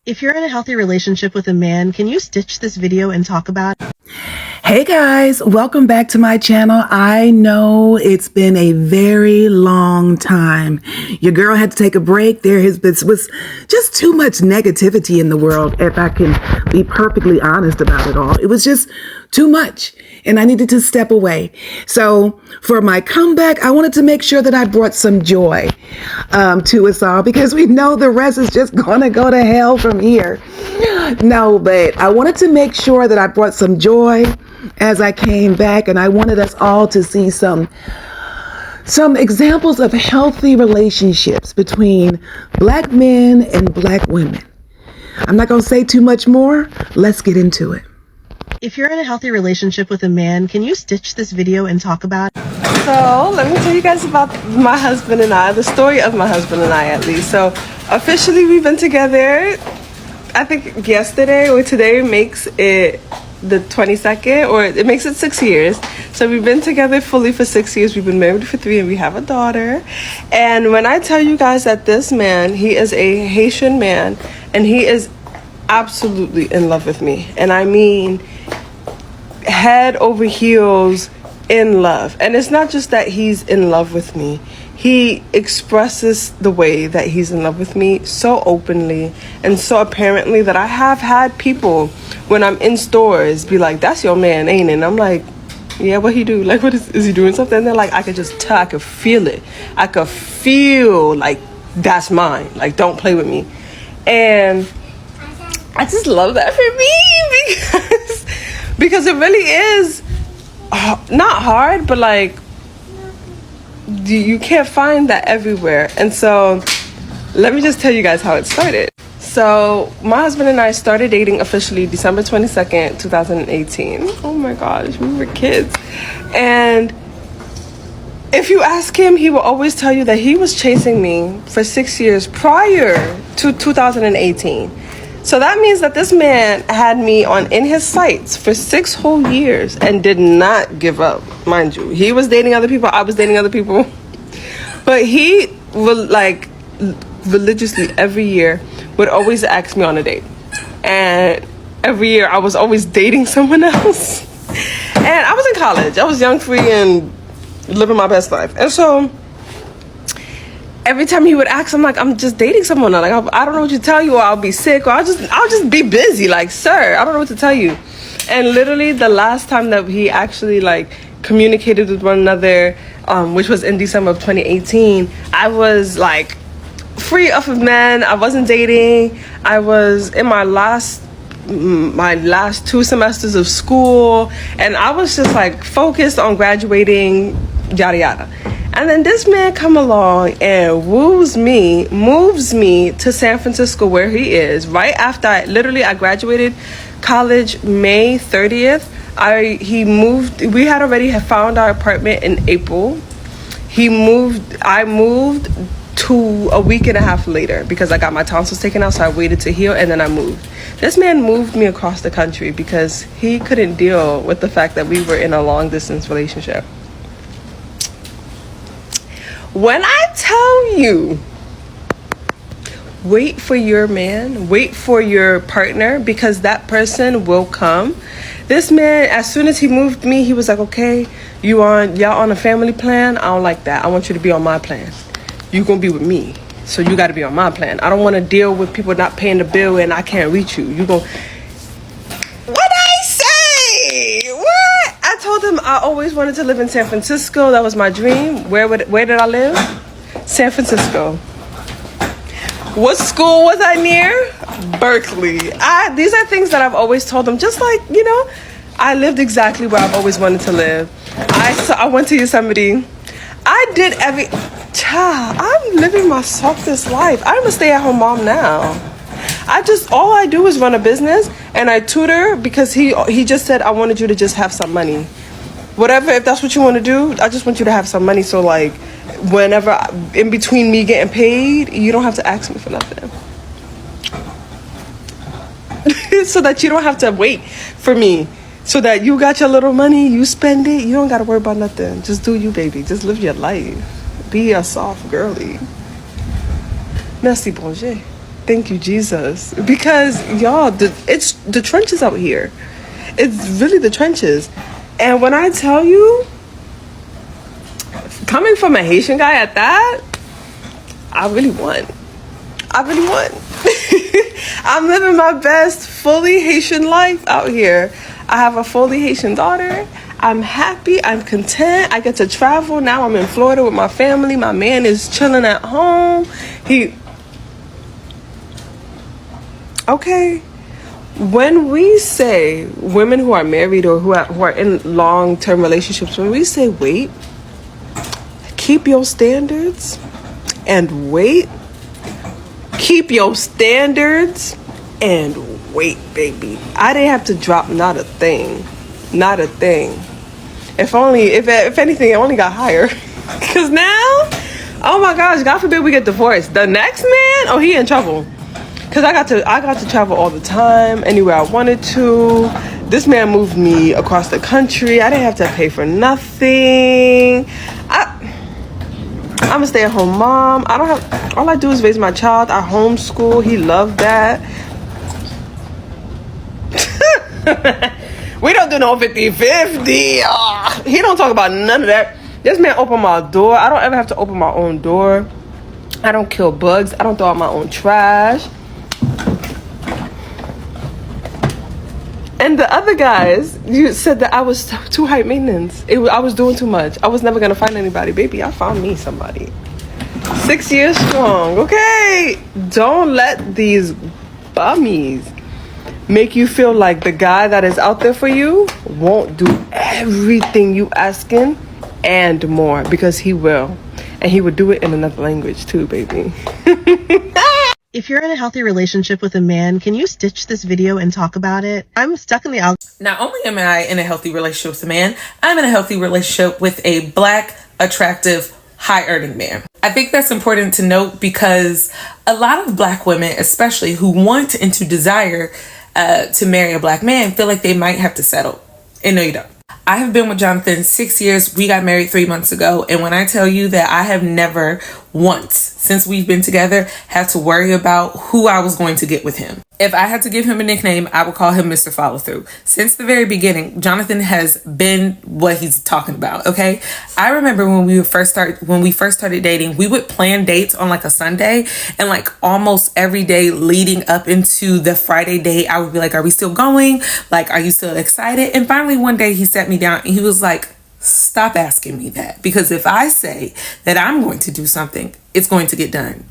If you're in a healthy relationship with a man, can you stitch this video and talk about it? Hey guys, welcome back to my channel. I know it's been a very long time. Your girl had to take a break. Was just too much negativity in the world, if I can be perfectly honest about it all. It was just too much, and I needed to step away. So for my comeback, I wanted to make sure that I brought some joy to us all, because we know the rest is just gonna go to hell from here. No, but I wanted to make sure that I brought some joy as I came back, and I wanted us all to see some examples of healthy relationships between Black men and Black women. I'm not going to say too much more. Let's get into it. If you're in a healthy relationship with a man, can you stitch this video and talk about it? So let me tell you guys about my husband and I, the story of my husband and I, at least. So officially we've been together, I think yesterday or today makes it the 22nd, or it makes it 6 years. So we've been together fully for 6 years. We've been married for 3, and we have a daughter. And when I tell you guys that this man, he is a Haitian man, and he is absolutely in love with me. And I mean head over heels in love. And it's not just that he's in love with me. He expresses the way that he's in love with me so openly and so apparently that I have had people, when I'm in stores, be like, "That's your man, ain't it?" And I'm like, "Yeah, what he do? Like, what is he doing something?" And they're like, I could just tell, I could feel it. I could feel like that's mine. Like, don't play with me. And I just love that for me because it really is not hard, but like, you can't find that everywhere. And so let me just tell you guys how it started. So my husband and I started dating officially December 22nd, 2018. Oh my gosh, we were kids. And if you ask him, he will always tell you that he was chasing me for 6 years prior to 2018. So that means that this man had me in his sights for 6 whole years and did not give up, mind you. He was dating other people, I was dating other people. But he would, like, religiously every year would always ask me on a date. And every year I was always dating someone else. And I was in college. I was young, free, and living my best life. And so every time he would ask, I'm like, I'm just dating someone. Like, I don't know what to tell you, or I'll be sick, or I'll just be busy. Like, sir, I don't know what to tell you. And literally the last time that he actually like communicated with one another, which was in December of 2018, I was like free of men. I wasn't dating. I was in my last 2 semesters of school, and I was just like focused on graduating, yada yada. And then this man come along and moves me to San Francisco, where he is. Right after I graduated college May 30th. We had already found our apartment in April. I moved to a week and a half later because I got my tonsils taken out, so I waited to heal, and then I moved. This man moved me across the country because he couldn't deal with the fact that we were in a long distance relationship. When I tell you, wait for your man, wait for your partner, because that person will come. This man, as soon as he moved me, he was like, "Okay, y'all on a family plan? I don't like that. I want you to be on my plan. You gonna be with me, so you got to be on my plan. I don't want to deal with people not paying the bill and I can't reach you. You gon'." What I say? What? I told him I always wanted to live in San Francisco. That was my dream. Where did I live? San Francisco. What school was I near? Berkeley. These are things that I've always told him. Just like, I lived exactly where I've always wanted to live. I went to Yosemite. I'm living my softest life. I'm a stay-at-home mom now. All I do is run a business, and I tutor because he just said, "I wanted you to just have some money. Whatever, if that's what you want to do, I just want you to have some money, so like whenever in between me getting paid, you don't have to ask me for nothing." So that you don't have to wait for me. So that you got your little money, you spend it, you don't got to worry about nothing. Just do you, baby. Just live your life. Be a soft girly. Merci, bonjour. Thank you, Jesus. Because y'all, it's the trenches out here. It's really the trenches. And when I tell you, coming from a Haitian guy at that, I really won. I'm living my best fully Haitian life out here. I have a fully Haitian daughter. I'm happy. I'm content. I get to travel. Now I'm in Florida with my family. My man is chilling at home. Okay. When we say women who are married or who are in long-term relationships, when we say wait, keep your standards and wait. Keep your standards and wait, baby. I didn't have to drop not a thing. If anything, it only got higher. Because now, oh my gosh, God forbid we get divorced. The next man, oh, he in trouble. Because I got to travel all the time, anywhere I wanted to. This man moved me across the country. I didn't have to pay for nothing. I'm a stay-at-home mom. All I do is raise my child. I homeschool. He loved that. We don't do no 50-50. Oh, he don't talk about none of that. This man opened my door. I don't ever have to open my own door. I don't kill bugs. I don't throw out my own trash. And the other guys, you said that I was too high maintenance. I was doing too much. I was never going to find anybody. Baby, I found me somebody. 6 years strong, okay? Don't let these bummies make you feel like the guy that is out there for you won't do everything you asking and more, because he will. And he would do it in another language too, baby. If you're in a healthy relationship with a man, can you stitch this video and talk about it? I'm stuck in the Not only am I in a healthy relationship with a man, I'm in a healthy relationship with a Black, attractive, high-earning man. I think that's important to note because a lot of Black women, especially who want and to desire to marry a Black man, feel like they might have to settle. And no, you don't. I have been with Jonathan 6 years. We got married 3 months ago. And when I tell you that I have never once, since we've been together, had to worry about who I was going to get with him. If I had to give him a nickname, I would call him Mr. Follow Through. Since the very beginning, Jonathan has been what he's talking about, okay? I remember when we first started dating, we would plan dates on like a Sunday, and like almost every day leading up into the Friday date, I would be like, are we still going? Like, are you still excited? And finally one day he sat me down and he was like, stop asking me that, because if I say that I'm going to do something, it's going to get done.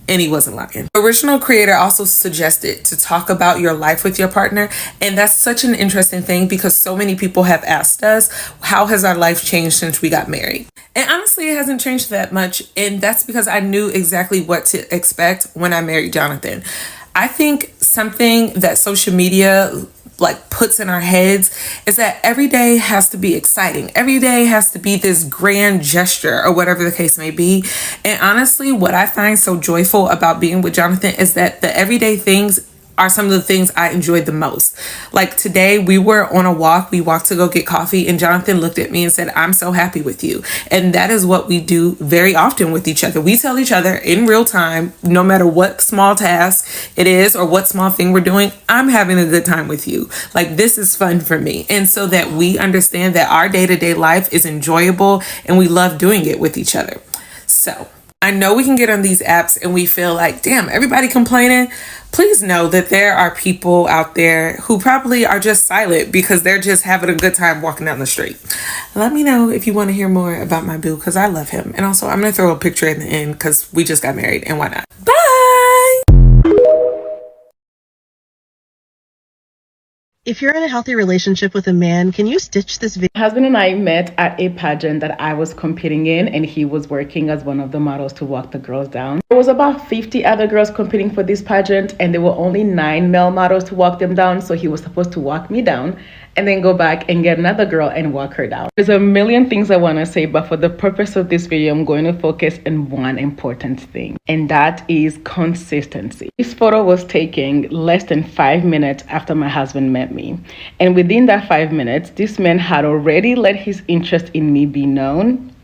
And he wasn't lying. The original creator also suggested to talk about your life with your partner. And that's such an interesting thing because so many people have asked us, how has our life changed since we got married? And honestly, it hasn't changed that much. And that's because I knew exactly what to expect when I married Jonathan. I think something that social media like puts in our heads is that every day has to be exciting. Every day has to be this grand gesture or whatever the case may be. And honestly, what I find so joyful about being with Jonathan is that the everyday things are some of the things I enjoyed the most. Like today we were on a walk, we walked to go get coffee, and Jonathan looked at me and said, I'm so happy with you. And that is what we do very often with each other. We tell each other in real time, no matter what small task it is or what small thing we're doing, I'm having a good time with you. Like, this is fun for me. And so that we understand that our day-to-day life is enjoyable and we love doing it with each other. So I know we can get on these apps and we feel like, damn, everybody complaining. Please know that there are people out there who probably are just silent because they're just having a good time walking down the street. Let me know if you want to hear more about my boo, because I love him. And also, I'm going to throw a picture in the end because we just got married, and why not? Bye! If you're in a healthy relationship with a man, can you stitch this video? My husband and I met at a pageant that I was competing in, and he was working as one of the models to walk the girls down. There was about 50 other girls competing for this pageant, and there were only 9 male models to walk them down, so he was supposed to walk me down and then go back and get another girl and walk her down. There's a million things I want to say, but for the purpose of this video, I'm going to focus on one important thing, and that is consistency. This photo was taken less than 5 minutes after my husband met me. And within that 5 minutes, this man had already let his interest in me be known.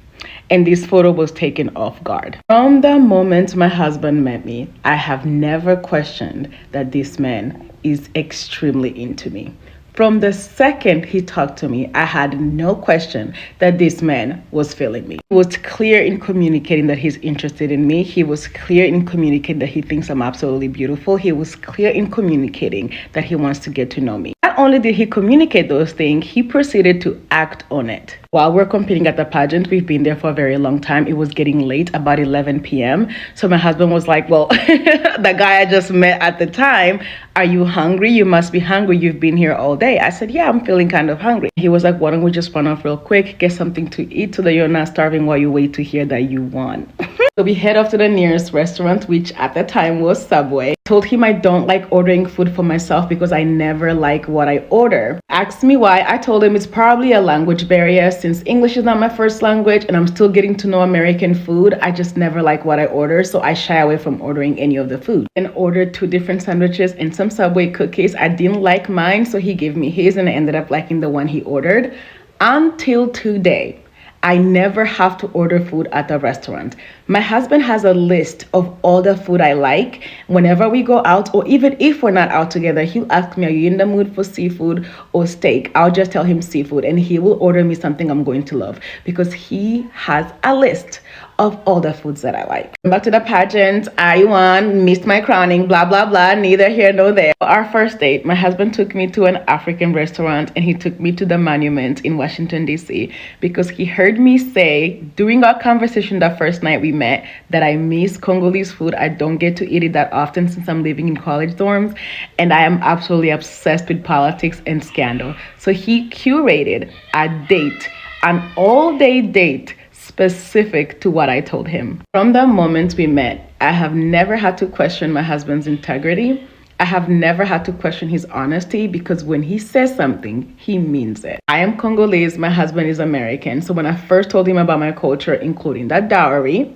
and this photo was taken off guard. From the moment my husband met me, I have never questioned that this man is extremely into me. From the second he talked to me, I had no question that this man was feeling me. He was clear in communicating that he's interested in me. He was clear in communicating that he thinks I'm absolutely beautiful. He was clear in communicating that he wants to get to know me. Not only did he communicate those things, he proceeded to act on it. While we're competing at the pageant, we've been there for a very long time. It was getting late, about 11 p.m. So my husband was like, well, the guy I just met at the time, are you hungry? You must be hungry. You've been here all day. I said, yeah, I'm feeling kind of hungry. He was like, why don't we just run off real quick, get something to eat so that you're not starving while you wait to hear that you won. So we head off to the nearest restaurant, which at the time was Subway. Told him I don't like ordering food for myself because I never like what I order. Asked me why. I told him it's probably a language barrier since English is not my first language and I'm still getting to know American food. I just never like what I order, so I shy away from ordering any of the food. And ordered 2 different sandwiches and some Subway cookies. I didn't like mine, so he gave me his and I ended up liking the one he ordered. Until today, I never have to order food at the restaurant. My husband has a list of all the food I like. Whenever we go out, or even if we're not out together, he'll ask me, are you in the mood for seafood or steak? I'll just tell him seafood and he will order me something I'm going to love because he has a list of all the foods that I like. Back to the pageant, I won, missed my crowning, blah, blah, blah, neither here nor there. Our first date, my husband took me to an African restaurant and he took me to the monument in Washington, D.C. because he heard me say during our conversation that first night we met that I miss Congolese food. I don't get to eat it that often since I'm living in college dorms and I am absolutely obsessed with politics and scandal. So he curated a date, an all-day date specific to what I told him. From the moment we met, I have never had to question my husband's integrity. I have never had to question his honesty because when he says something, he means it. I am Congolese, my husband is American. So when I first told him about my culture, including that dowry,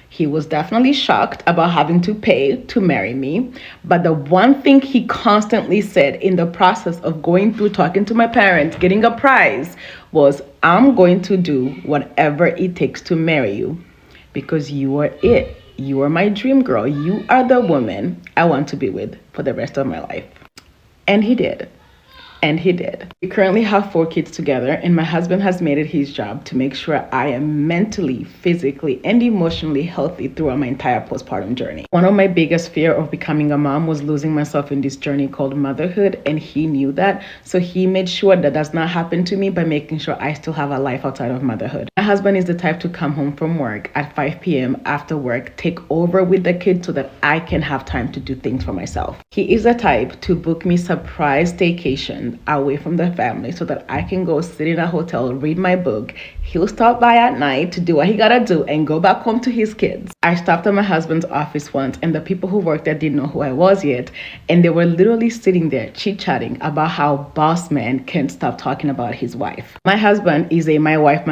he was definitely shocked about having to pay to marry me. But the one thing he constantly said in the process of going through talking to my parents, getting a prize, was, I'm going to do whatever it takes to marry you because you are it. You are my dream girl. You are the woman I want to be with for the rest of my life. And he did. And he did. We currently have 4 kids together, and my husband has made it his job to make sure I am mentally, physically, and emotionally healthy throughout my entire postpartum journey. One of my biggest fears of becoming a mom was losing myself in this journey called motherhood, and he knew that. So he made sure that does not happen to me by making sure I still have a life outside of motherhood. My husband is the type to come home from work at 5 p.m. after work, take over with the kids so that I can have time to do things for myself. He is the type to book me surprise staycation away from the family so that I can go sit in a hotel, read my book. He'll stop by at night to do what he gotta do and go back home to his kids. I stopped at my husband's office once and the people who worked there didn't know who I was yet. And they were literally sitting there chit-chatting about how boss man can't stop talking about his wife. My husband is a my wife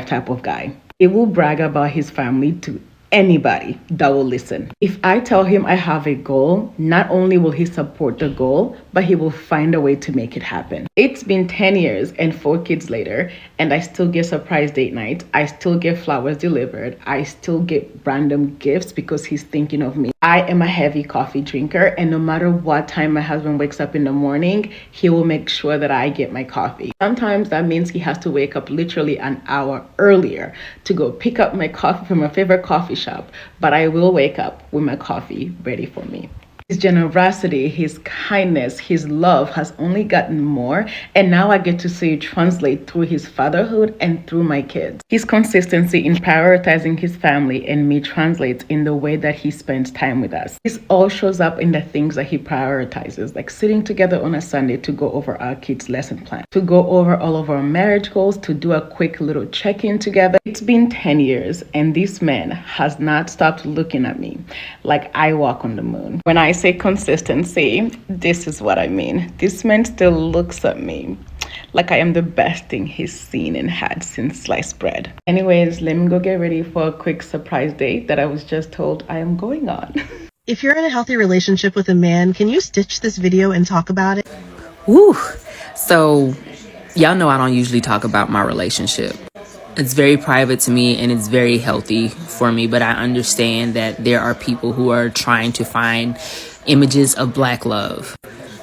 type of guy. He will brag about his family to anybody that will listen. If I tell him I have a goal, not only will he support the goal, but he will find a way to make it happen. It's been 10 years and 4 kids later, and I still get surprise date nights. I still get flowers delivered. I still get random gifts because he's thinking of me. I am a heavy coffee drinker, and no matter what time my husband wakes up in the morning, he will make sure that I get my coffee. Sometimes that means he has to wake up literally an hour earlier to go pick up my coffee from my favorite coffee shop, but I will wake up with my coffee ready for me. His generosity, his kindness, his love has only gotten more, and now I get to see it translate through his fatherhood and through my kids. His consistency in prioritizing his family and me translates in the way that he spends time with us. This all shows up in the things that he prioritizes, like sitting together on a Sunday to go over our kids' lesson plan, to go over all of our marriage goals, to do a quick little check-in together. It's been 10 years, and this man has not stopped looking at me like I walk on the moon. When I say consistency, this is what I mean. This man still looks at me like I am the best thing he's seen and had since sliced bread. Anyways, let me go get ready for a quick surprise date that I was just told I am going on. If you're in a healthy relationship with a man, can you stitch this video and talk about it? Woo! So, y'all know I don't usually talk about my relationship. It's very private to me and it's very healthy for me, but I understand that there are people who are trying to find images of Black love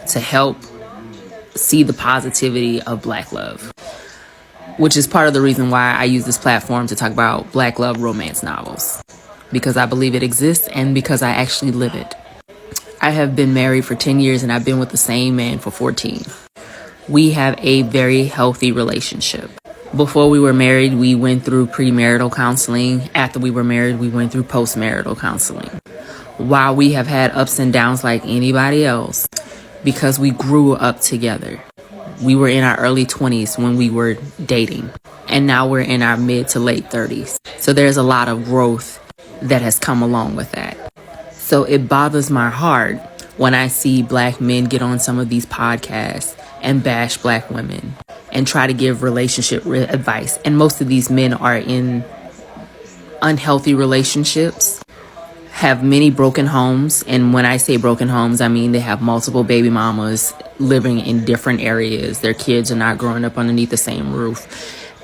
to help see the positivity of Black love, which is part of the reason why I use this platform to talk about Black love romance novels, because I believe it exists and because I actually live it. I have been married for 10 years and I've been with the same man for 14. We have a very healthy relationship. Before we were married, we went through premarital counseling. After we were married, we went through postmarital counseling. While we have had ups and downs like anybody else, because we grew up together. We were in our early 20s when we were dating, and now we're in our mid to late 30s. So there's a lot of growth that has come along with that. So it bothers my heart when I see Black men get on some of these podcasts and bash Black women and try to give relationship advice. And most of these men are in unhealthy relationships, have many broken homes. And when I say broken homes, I mean they have multiple baby mamas living in different areas. Their kids are not growing up underneath the same roof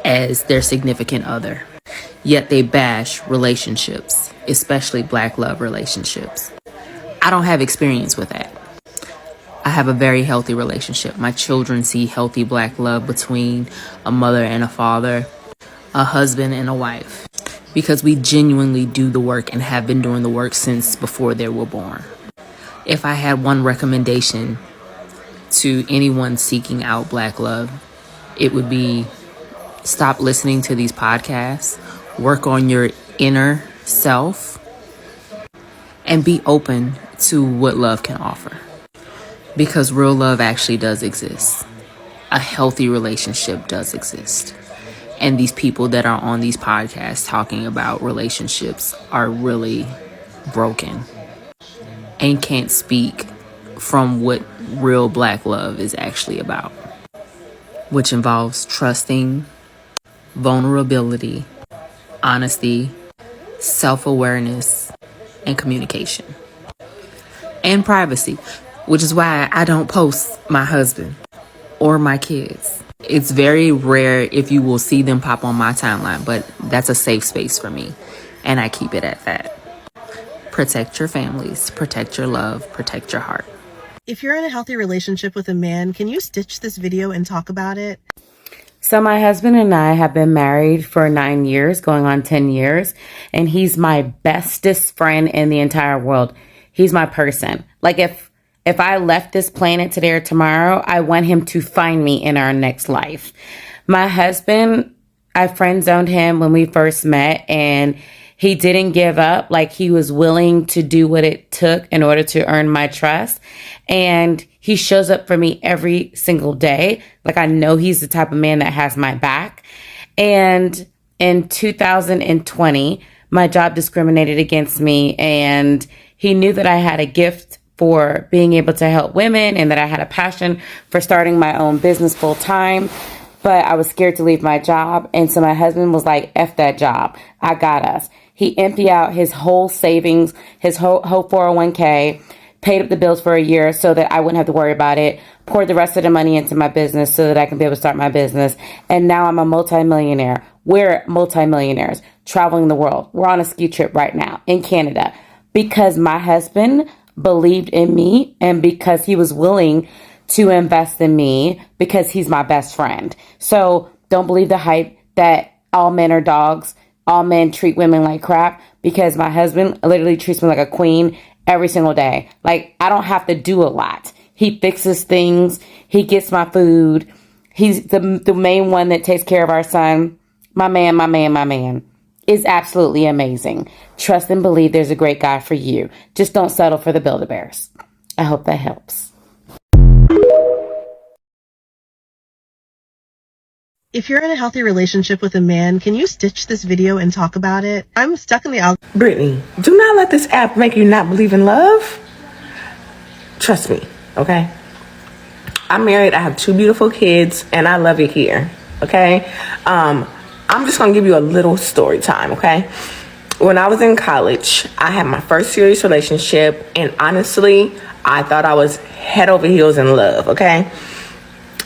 as their significant other. Yet they bash relationships, especially Black love relationships. I don't have experience with that. I have a very healthy relationship. My children see healthy Black love between a mother and a father, a husband and a wife, because we genuinely do the work and have been doing the work since before they were born. If I had one recommendation to anyone seeking out Black love, it would be stop listening to these podcasts, work on your inner self, and be open to what love can offer. Because real love actually does exist. A healthy relationship does exist. And these people that are on these podcasts talking about relationships are really broken and can't speak from what real Black love is actually about, which involves trusting, vulnerability, honesty, self-awareness, and communication. And privacy, which is why I don't post my husband or my kids. It's very rare if you will see them pop on my timeline, but that's a safe space for me, and I keep it at that. Protect your families, protect your love, protect your heart. If you're in a healthy relationship with a man, can you stitch this video and talk about it? So my husband and I have been married for 9 years, going on 10 years, and he's my bestest friend in the entire world. He's my person. Like if I left this planet today or tomorrow, I want him to find me in our next life. My husband, I friend zoned him when we first met, and he didn't give up. Like, he was willing to do what it took in order to earn my trust. And he shows up for me every single day. Like, I know he's the type of man that has my back. And in 2020, my job discriminated against me, and he knew that I had a gift for being able to help women and that I had a passion for starting my own business full time. But I was scared to leave my job. And so my husband was like, F that job. I got us. He emptied out his whole savings, his whole 401k, paid up the bills for a year so that I wouldn't have to worry about it, poured the rest of the money into my business so that I can be able to start my business. And now I'm a multimillionaire. We're multimillionaires traveling the world. We're on a ski trip right now in Canada because my husband believed in me and because he was willing to invest in me because he's my best friend. So don't believe the hype that all men are dogs, all men treat women like crap, because my husband literally treats me like a queen every single day. Like, I don't have to do a lot. He fixes things. He gets my food. He's the main one that takes care of our son. My man is absolutely amazing. Trust and believe there's a great guy for you. Just don't settle for the Build-A-Bears. I hope that helps. If you're in a healthy relationship with a man, can you stitch this video and talk about it? I'm stuck in the algorithm. Brittany, do not let this app make you not believe in love. Trust me, okay? I'm married, I have 2 beautiful kids, and I love it here, okay? I'm just gonna give you a little story time, okay? When I was in college, I had my first serious relationship, and honestly, I thought I was head over heels in love, okay?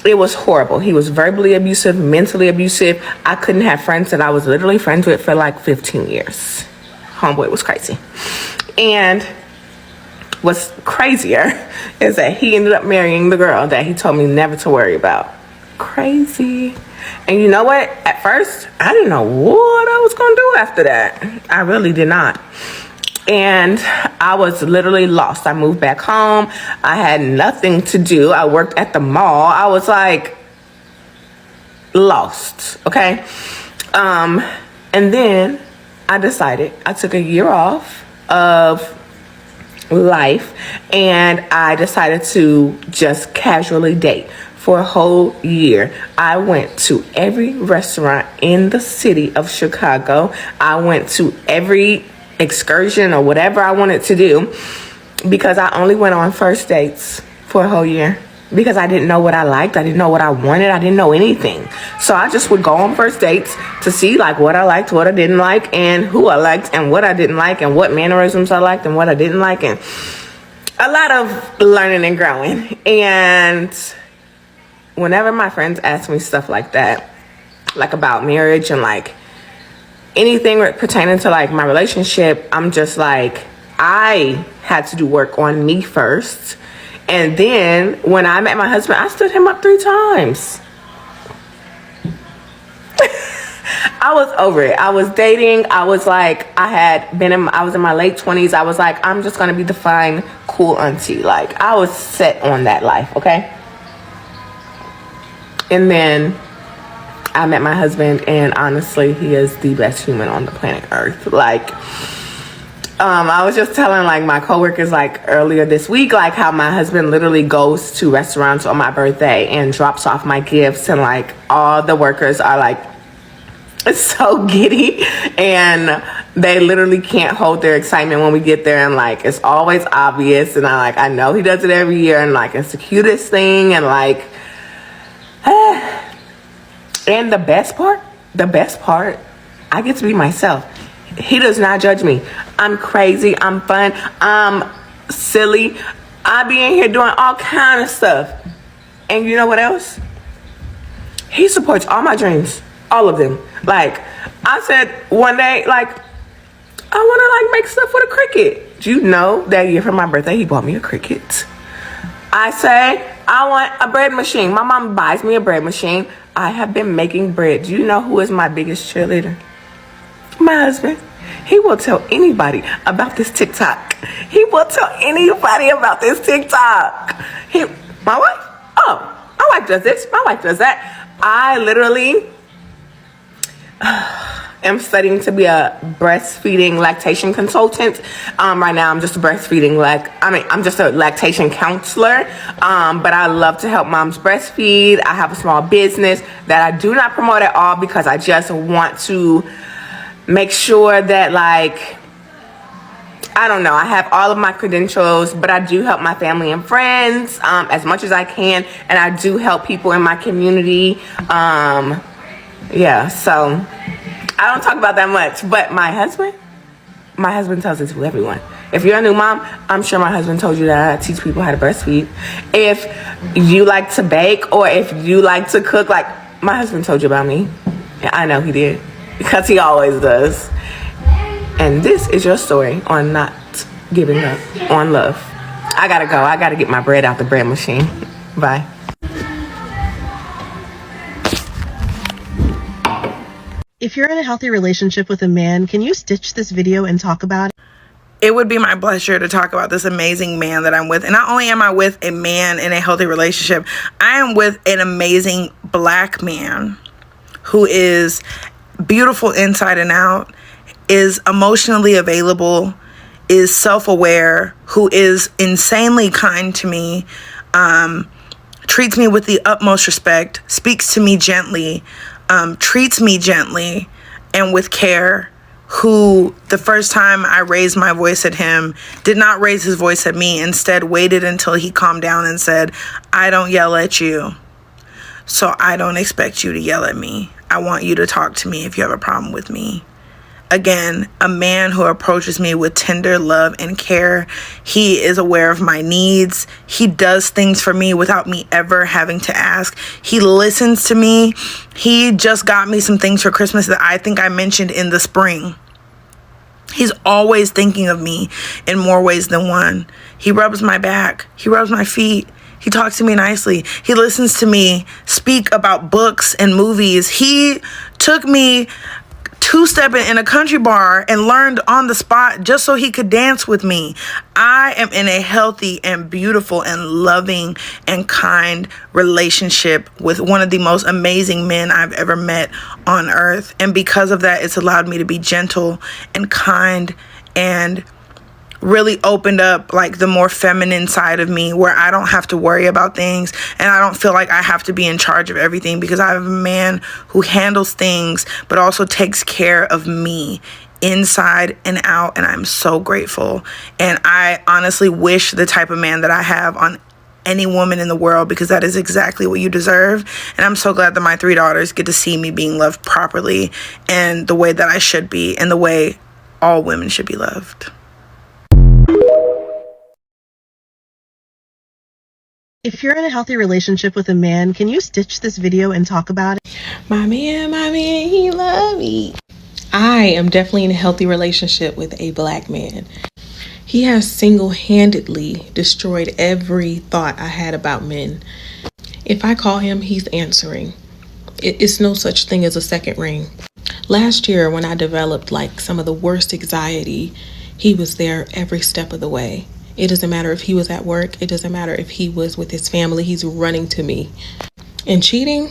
It was horrible. He was verbally abusive, mentally abusive. I couldn't have friends that I was literally friends with for like 15 years. Homeboy was crazy. And what's crazier is that he ended up marrying the girl that he told me never to worry about. Crazy. And you know what? At first, I didn't know what I was going to do after that. I really did not. And I was literally lost. I moved back home. I had nothing to do. I worked at the mall. I was like lost, okay? And then I decided, I took a year off of life and I decided to just casually date for a whole year. I went to every restaurant in the city of Chicago. I went to every excursion or whatever I wanted to do because I only went on first dates for a whole year because I didn't know what I liked. I didn't know what I wanted. I didn't know anything. So I just would go on first dates to see like what I liked, what I didn't like, and who I liked and what I didn't like and what mannerisms I liked and what I didn't like, and a lot of learning and growing. And whenever my friends ask me stuff like that, like about marriage and like anything pertaining to like my relationship, I'm just like, I had to do work on me first. And then when I met my husband, I stood him up 3 times. I was over it. I was dating. I was like, I was in my late 20s. I was like, I'm just going to be the fine, cool auntie. Like, I was set on that life, okay? And then I met my husband, and honestly, he is the best human on the planet Earth. Like, I was just telling like my coworkers like earlier this week, like how my husband literally goes to restaurants on my birthday and drops off my gifts, and like all the workers are like so giddy, and they literally can't hold their excitement when we get there, and like it's always obvious, and I know he does it every year, and like it's the cutest thing, and like and the best part, I get to be myself. He does not judge me. I'm crazy. I'm fun. I'm silly. I be in here doing all kind of stuff. And you know what else? He supports all my dreams. All of them. Like, I said one day, like, I want to, like, make stuff with a Cricut. Do you know that year for my birthday, he bought me a Cricut? I say, I want a bread machine. My mom buys me a bread machine. I have been making bread. Do you know who is my biggest cheerleader? My husband. He will tell anybody about this TikTok. He will tell anybody about this TikTok. My wife? Oh, my wife does this. My wife does that. I literally am studying to be a breastfeeding lactation consultant. Right now I'm just I'm just a lactation counselor. But I love to help moms breastfeed. I have a small business that I do not promote at all because I just want to make sure that, like, I don't know, I have all of my credentials, but I do help my family and friends as much as I can, and I do help people in my community. Yeah, so I don't talk about that much, but my husband tells it to everyone. If you're a new mom, I'm sure my husband told you that I teach people how to breastfeed. If you like to bake or if you like to cook, like, my husband told you about me. Yeah, I know he did. Because he always does. And this is your story on not giving up on love. I gotta go. I gotta get my bread out the bread machine. Bye. If you're in a healthy relationship with a man, can you stitch this video and talk about it? It would be my pleasure to talk about this amazing man that I'm with. And not only am I with a man in a healthy relationship, I am with an amazing Black man who is beautiful inside and out, is emotionally available, is self-aware, who is insanely kind to me, treats me with the utmost respect, speaks to me gently, treats me gently and with care, who the first time I raised my voice at him did not raise his voice at me, instead waited until he calmed down and said, I don't yell at you, so I don't expect you to yell at me. I want you to talk to me if you have a problem with me. again, a man who approaches me with tender love and care. He is aware of my needs. He does things for me without me ever having to ask. He listens to me. He just got me some things for Christmas that I think I mentioned in the spring. He's always thinking of me in more ways than one. He rubs my back. He rubs my feet. He talks to me nicely. He listens to me speak about books and movies. He took me two-stepping in a country bar and learned on the spot just so he could dance with me. I am in a healthy and beautiful and loving and kind relationship with one of the most amazing men I've ever met on earth. And because of that, it's allowed me to be gentle and kind and really opened up like the more feminine side of me, where I don't have to worry about things and I don't feel like I have to be in charge of everything, because I have a man who handles things but also takes care of me inside and out, and I'm so grateful. And I honestly wish the type of man that I have on any woman in the world, because that is exactly what you deserve. And I'm so glad that my 3 daughters get to see me being loved properly and the way that I should be, and the way all women should be loved. If you're in a healthy relationship with a man, can you stitch this video and talk about it? My man, he love me. I am definitely in a healthy relationship with a black man. He has single-handedly destroyed every thought I had about men. If I call him, he's answering. It's no such thing as a second ring. Last year, when I developed like some of the worst anxiety, he was there every step of the way. It doesn't matter if he was at work. It doesn't matter if he was with his family. He's running to me. And cheating,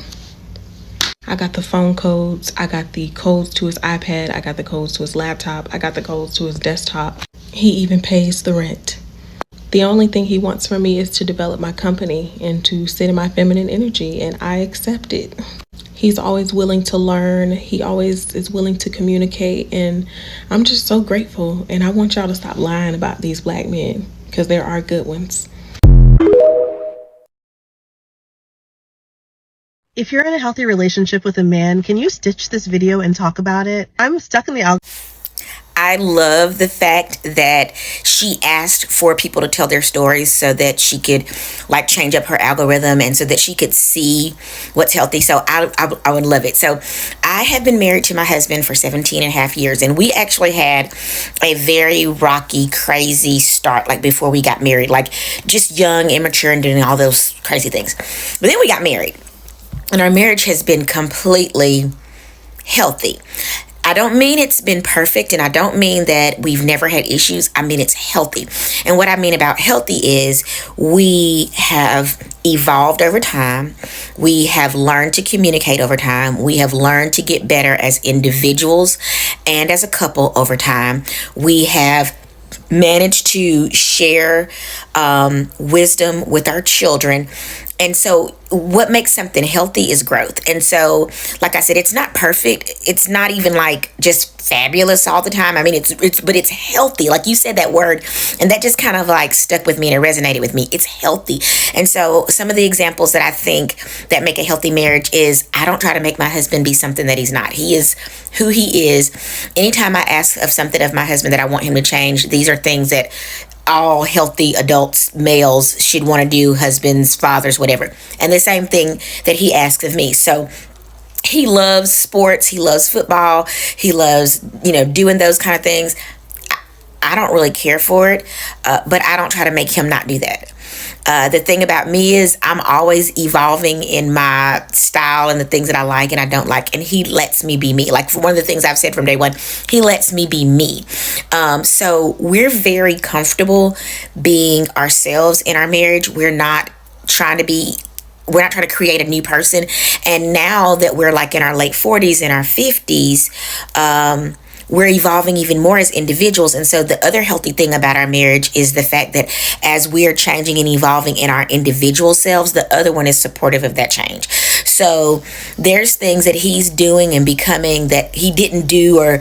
I got the phone codes. I got the codes to his iPad. I got the codes to his laptop. I got the codes to his desktop. He even pays the rent. The only thing he wants from me is to develop my company and to sit in my feminine energy, and I accept it. He's always willing to learn. He always is willing to communicate, and I'm just so grateful. And I want y'all to stop lying about these black men, because there are good ones. If you're in a healthy relationship with a man, can you stitch this video and talk about it? I'm stuck in the algorithm. I love the fact that she asked for people to tell their stories so that she could like change up her algorithm and so that she could see what's healthy. So I would love it. So I have been married to my husband for 17 and a half years, and we actually had a very rocky, crazy start, like before we got married, like just young, immature, and doing all those crazy things. But then we got married, and our marriage has been completely healthy. I don't mean it's been perfect, and I don't mean that we've never had issues. I mean it's healthy. And what I mean about healthy is we have evolved over time. We have learned to communicate over time. We have learned to get better as individuals and as a couple over time. We have managed to share wisdom with our children. And so what makes something healthy is growth. And so, like I said, it's not perfect. It's not even like just fabulous all the time. I mean, but it's healthy. Like you said that word, and that just kind of like stuck with me and it resonated with me. It's healthy. And so some of the examples that I think that make a healthy marriage is I don't try to make my husband be something that he's not. He is who he is. Anytime I ask of something of my husband that I want him to change, these are things that all healthy adults, males, should want to do, husbands, fathers, whatever. And the same thing that he asks of me. So he loves sports. He loves football. He loves, doing those kind of things. I don't really care for it, but I don't try to make him not do that. The thing about me is I'm always evolving in my style and the things that I like and I don't like. And he lets me be me. Like for one of the things I've said from day one, he lets me be me. So we're very comfortable being ourselves in our marriage. We're not trying to create a new person. And now that we're like in our late 40s and our 50s, we're evolving even more as individuals. And so the other healthy thing about our marriage is the fact that as we're changing and evolving in our individual selves, the other one is supportive of that change. So there's things that he's doing and becoming that he didn't do or,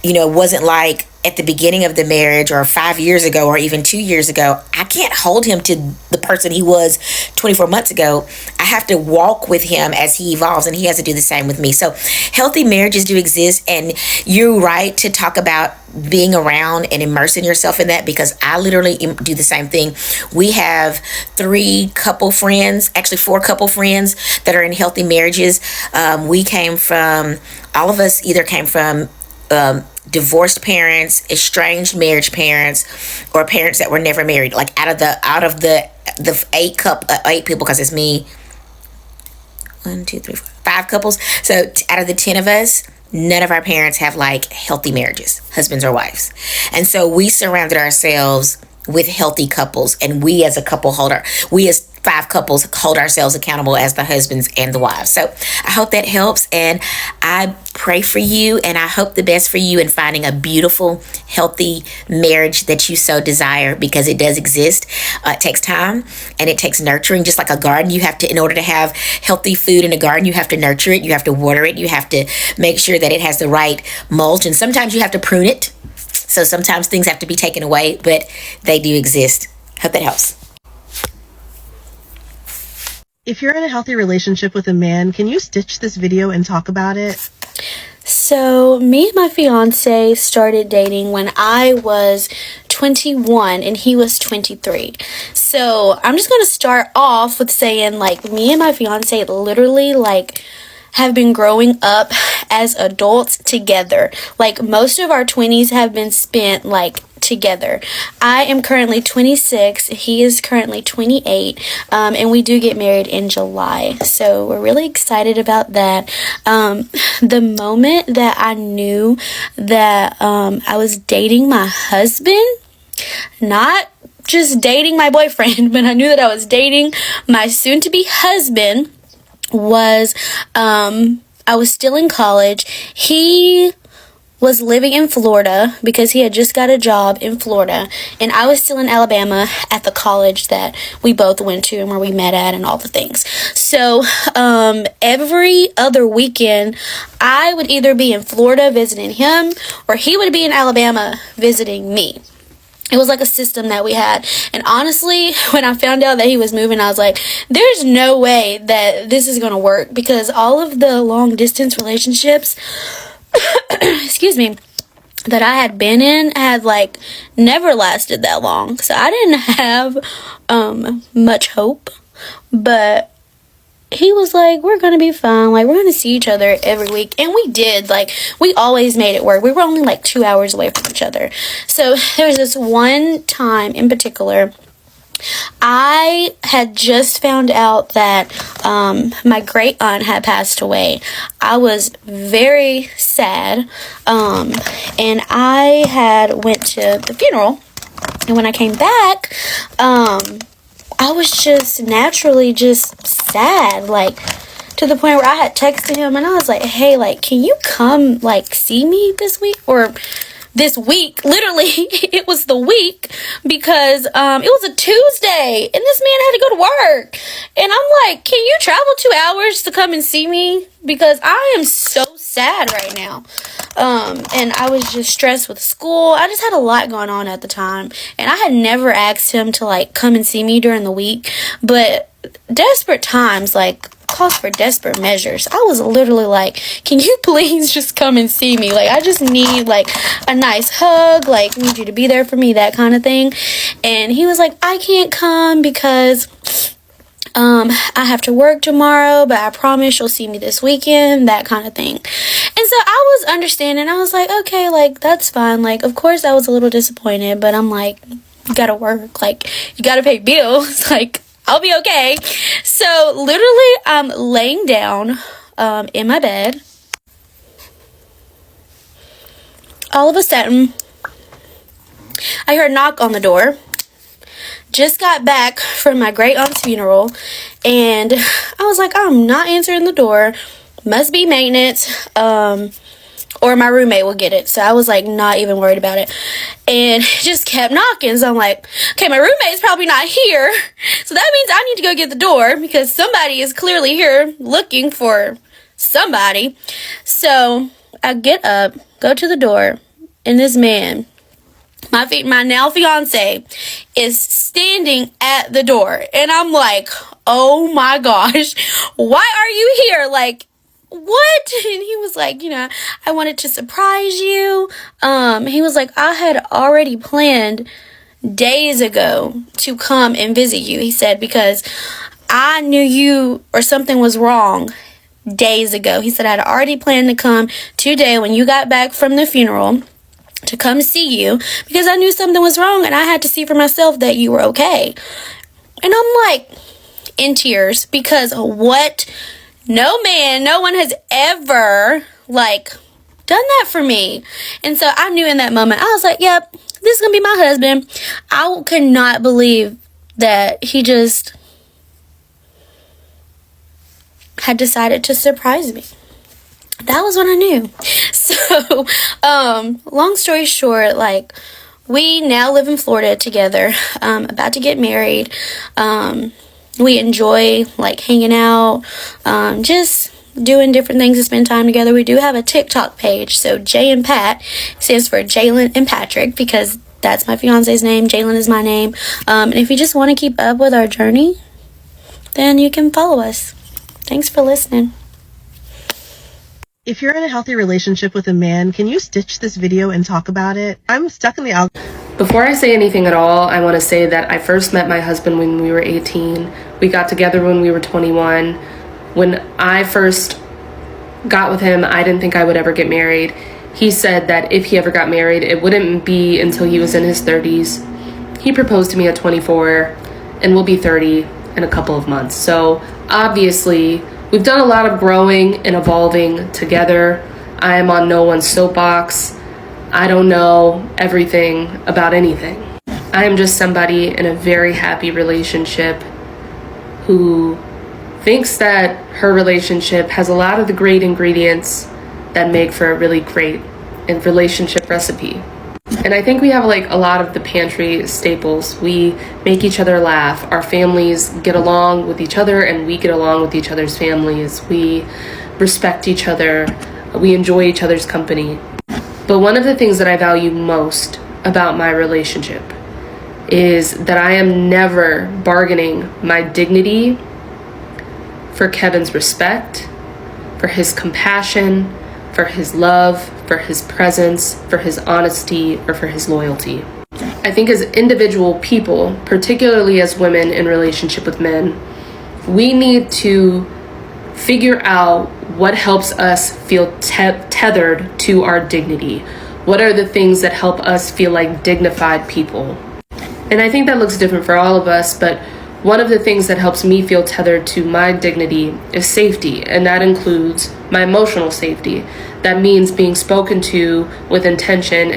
wasn't like at the beginning of the marriage or 5 years ago or even 2 years ago. I can't hold him to the person he was 24 months ago. I have to walk with him as he evolves, and he has to do the same with me. So healthy marriages do exist, and you're right to talk about being around and immersing yourself in that, because I literally do the same thing. We have 3 couple friends, actually 4 couple friends that are in healthy marriages. All of us either came from divorced parents, estranged marriage parents, or parents that were never married. Like out of the 8 people, because it's me, 1, 2, 3, 4, 5 couples. So out of the 10 of us, none of our parents have like healthy marriages, husbands or wives. And so we surrounded ourselves with healthy couples, and we as 5 couples hold ourselves accountable as the husbands and the wives. So I hope that helps, and I pray for you, and I hope the best for you in finding a beautiful, healthy marriage that you so desire, because it does exist. It takes time and it takes nurturing, just like a garden. In order to have healthy food in a garden, you have to nurture it, you have to water it, you have to make sure that it has the right mulch, and sometimes you have to prune it. So sometimes things have to be taken away, but they do exist. Hope that helps. If you're in a healthy relationship with a man, can you stitch this video and talk about it? So me and my fiance started dating when I was 21 and he was 23. So I'm just going to start off with saying, like, me and my fiance literally, like, have been growing up as adults together. Like, most of our 20s have been spent, like, together. I am currently 26. He is currently 28. And we do get married in July. So we're really excited about that. The moment that I knew that I was dating my husband, not just dating my boyfriend, but I knew that I was dating my soon-to-be husband, was I was still in college. He was living in Florida because he had just got a job in Florida, and I was still in Alabama at the college that we both went to and where we met at and all the things. So every other weekend I would either be in Florida visiting him, or he would be in Alabama visiting me. It was like a system that we had. And honestly, when I found out that he was moving, I was like, there's no way that this is going to work, because all of the long distance relationships excuse me, that I had been in had like never lasted that long. So I didn't have much hope, but he was like, we're gonna be fine, like, we're gonna see each other every week. And we did. Like, we always made it work. We were only like 2 hours away from each other. So there was this one time in particular, I had just found out that my great aunt had passed away. I was very sad, and I had went to the funeral, and when I came back, I was just naturally just sad, like, to the point where I had texted him, and I was like, hey, like, can you come, like, see me this week, or this week? Literally, it was the week, because it was a Tuesday, and this man had to go to work, and I'm like, can you travel 2 hours to come and see me, because I am so sad right now. And I was just stressed with school. I just had a lot going on at the time, and I had never asked him to, like, come and see me during the week, but desperate times, like, calls for desperate measures. I was literally like, can you please just come and see me? Like, I just need, like, a nice hug, like, need you to be there for me, that kind of thing. And he was like, I can't come because I have to work tomorrow, but I promise you'll see me this weekend, that kind of thing. And so I was understanding. I was like, okay, like, that's fine. Like, of course I was a little disappointed, but I'm like, you gotta work, like, you gotta pay bills, like, I'll be okay. So literally, I'm laying down in my bed. All of a sudden, I heard a knock on the door. Just got back from my great aunt's funeral, and I was like, I'm not answering the door. Must be maintenance, or my roommate will get it. So I was like, not even worried about it, and just kept knocking. So I'm like, okay, my roommate's probably not here, so that means I need to go get the door, because somebody is clearly here looking for somebody. So I get up, go to the door, and this man my now fiance is standing at the door, and I'm like, oh my gosh, why are you here? Like, what? And he was like, I wanted to surprise you. He was like, I had already planned days ago to come and visit you. He said, because I knew you or something was wrong days ago. He said, I had already planned to come today when you got back from the funeral to come see you because I knew something was wrong and I had to see for myself that you were okay. And I'm like in tears because what? No one has ever done that for me. And so I knew in that moment, I was like, yep, this is gonna be my husband. I could not believe that he just had decided to surprise me. That was when I knew. So, long story short, we now live in Florida together, about to get married. We enjoy hanging out, just doing different things to spend time together. We do have a TikTok page, so J and Pat stands for Jalen and Patrick because that's my fiance's name. Jalen is my name. And if you just want to keep up with our journey, then you can follow us. Thanks for listening. If you're in a healthy relationship with a man, can you stitch this video and talk about it? I'm stuck in the Before I say anything at all, I want to say that I first met my husband when we were 18. We got together when we were 21. When I first got with him, I didn't think I would ever get married. He said that if he ever got married, it wouldn't be until he was in his 30s. He proposed to me at 24 and we'll be 30 in a couple of months. So obviously, we've done a lot of growing and evolving together. I am on no one's soapbox. I don't know everything about anything. I am just somebody in a very happy relationship who thinks that her relationship has a lot of the great ingredients that make for a really great relationship recipe. And I think we have a lot of the pantry staples. We make each other laugh. Our families get along with each other and we get along with each other's families. We respect each other. We enjoy each other's company. But one of the things that I value most about my relationship is that I am never bargaining my dignity for Kevin's respect, for his compassion, for his love, for his presence, for his honesty, or for his loyalty. I think as individual people, particularly as women in relationship with men, we need to figure out what helps us feel tethered to our dignity. What are the things that help us feel like dignified people? And I think that looks different for all of us, but one of the things that helps me feel tethered to my dignity is safety, and that includes my emotional safety. That means being spoken to with intention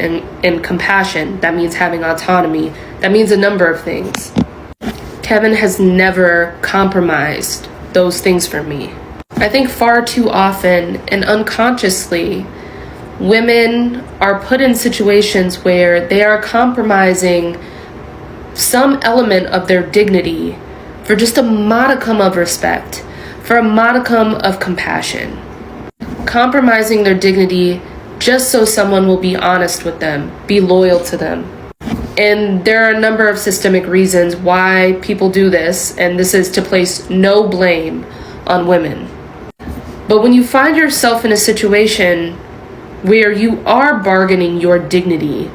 and compassion. That means having autonomy. That means a number of things. Kevin has never compromised those things for me. I think far too often and unconsciously, women are put in situations where they are compromising some element of their dignity for just a modicum of respect, for a modicum of compassion. Compromising their dignity just so someone will be honest with them, be loyal to them. And there are a number of systemic reasons why people do this, and this is to place no blame on women. But when you find yourself in a situation where you are bargaining your dignity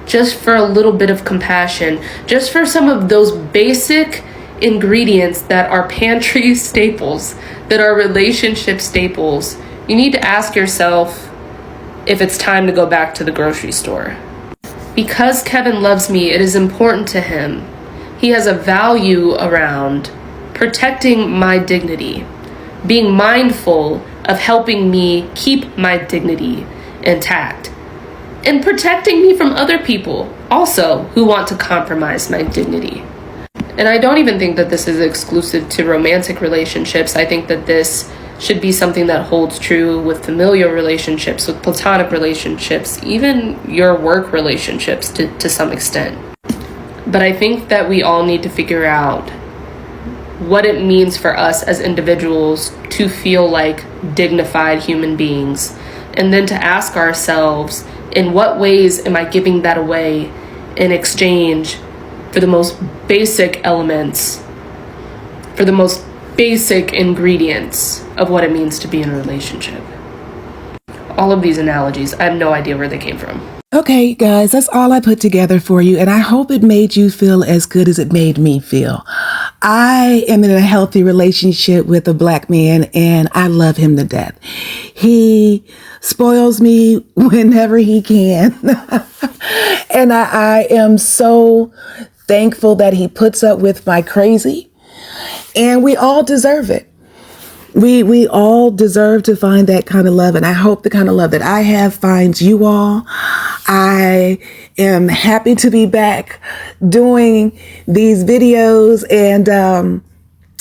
just for a little bit of compassion, just for some of those basic ingredients that are pantry staples, that are relationship staples, you need to ask yourself if it's time to go back to the grocery store. Because Kevin loves me, it is important to him. He has a value around protecting my dignity, being mindful of helping me keep my dignity intact, and protecting me from other people also who want to compromise my dignity. And I don't even think that this is exclusive to romantic relationships. I think that this should be something that holds true with familial relationships, with platonic relationships, even your work relationships to some extent. But I think that we all need to figure out what it means for us as individuals to feel like dignified human beings, and then to ask ourselves, in what ways am I giving that away in exchange for the most basic elements, for the most basic ingredients of what it means to be in a relationship. All of these analogies, I have no idea where they came from. Okay, guys, that's all I put together for you, and I hope it made you feel as good as it made me feel. I am in a healthy relationship with a black man, and I love him to death. He spoils me whenever he can, and I am so thankful that he puts up with my crazy, and we all deserve it. We all deserve to find that kind of love, and I hope the kind of love that I have finds you all. I am happy to be back doing these videos, and I'm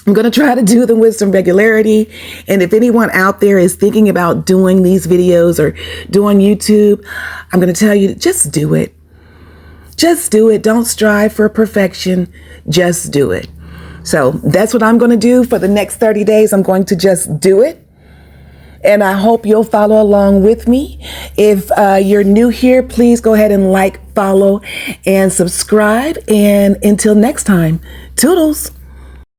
going to try to do them with some regularity. And if anyone out there is thinking about doing these videos or doing YouTube, I'm going to tell you, just do it. Just do it. Don't strive for perfection. Just do it. So that's what I'm going to do for the next 30 days. I'm going to just do it. And I hope you'll follow along with me. If you're new here, please go ahead and like, follow, and subscribe. And until next time, toodles.